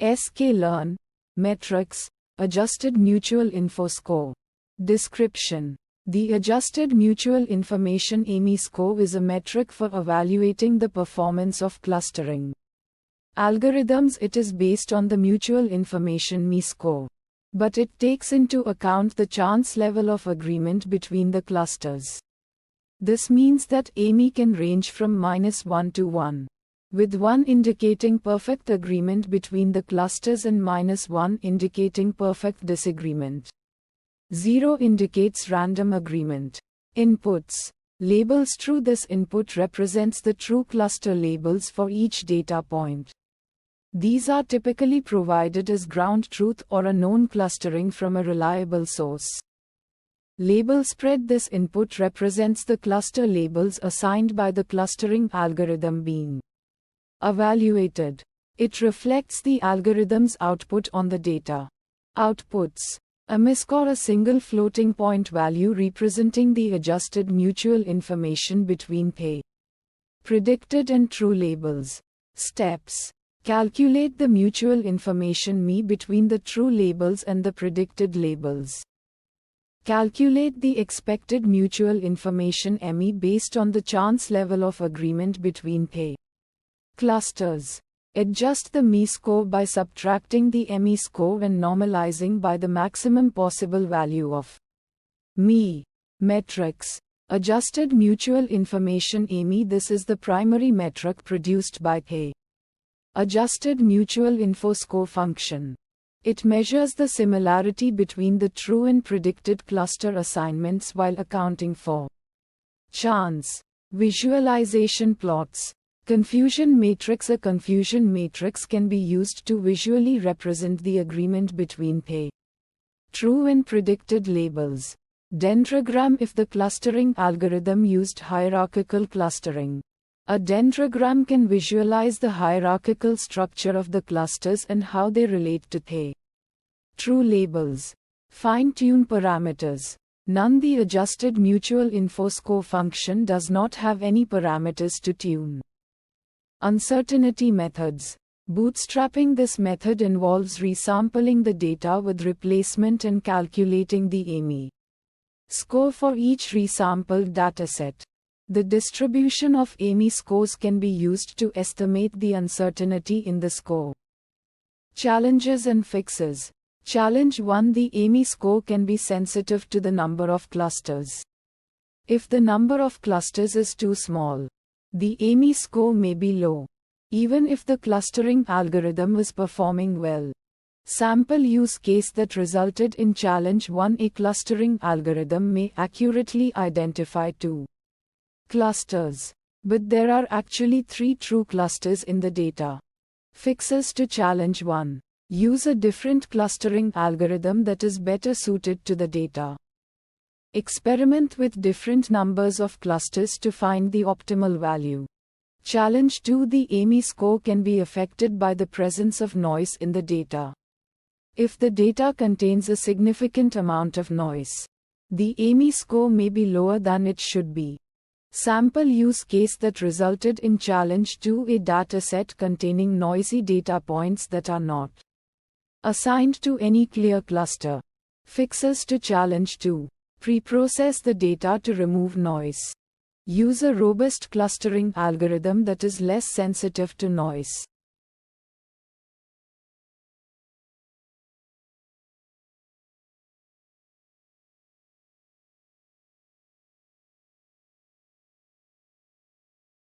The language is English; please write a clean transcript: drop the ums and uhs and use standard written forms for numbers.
sklearn, metrics, Adjusted Mutual Info Score. Description. The Adjusted Mutual Information AMI score is a metric for evaluating the performance of clustering algorithms. It is based on the Mutual Information MI score, but it takes into account the chance level of agreement between the clusters. This means that AMI can range from -1 to 1, with 1 indicating perfect agreement between the clusters and -1 indicating perfect disagreement. 0 indicates random agreement. Inputs. Labels. True. This input represents the true cluster labels for each data point. These are typically provided as ground truth or a known clustering from a reliable source. Label spread. This input represents the cluster labels assigned by the clustering algorithm being evaluated. It reflects the algorithm's output on the data. Outputs. A MISC or a single floating point value representing the adjusted mutual information between predicted and true labels. Steps. Calculate the mutual information MI between the true labels and the predicted labels. Calculate the expected mutual information MI based on the chance level of agreement between clusters. Adjust the MI score by subtracting the MI score and normalizing by the maximum possible value of MI. Metrics. Adjusted Mutual Information AMI. This is the primary metric produced by Adjusted Mutual Info Score function. It measures the similarity between the true and predicted cluster assignments while accounting for chance. Visualization plots. Confusion matrix. A confusion matrix can be used to visually represent the agreement between true and predicted labels. Dendrogram. If the clustering algorithm used hierarchical clustering, a dendrogram can visualize the hierarchical structure of the clusters and how they relate to true labels. Fine-tune parameters. None. The Adjusted Mutual Info Score function does not have any parameters to tune. Uncertainty methods. Bootstrapping. This method involves resampling the data with replacement and calculating the AMI score for each resampled dataset. The distribution of AMI scores can be used to estimate the uncertainty in the score. Challenges and fixes. Challenge 1. The AMI score can be sensitive to the number of clusters. If the number of clusters is too small, the AMI score may be low, even if the clustering algorithm was performing well. Sample use case that resulted in challenge 1. A clustering algorithm may accurately identify 2 clusters, but there are actually 3 true clusters in the data. Fixes to challenge 1. Use a different clustering algorithm that is better suited to the data. Experiment with different numbers of clusters to find the optimal value. Challenge 2. The AMI score can be affected by the presence of noise in the data. If the data contains a significant amount of noise, the AMI score may be lower than it should be. Sample use case that resulted in challenge 2. A dataset containing noisy data points that are not assigned to any clear cluster. Fixes to challenge 2. Pre-process the data to remove noise. Use a robust clustering algorithm that is less sensitive to noise.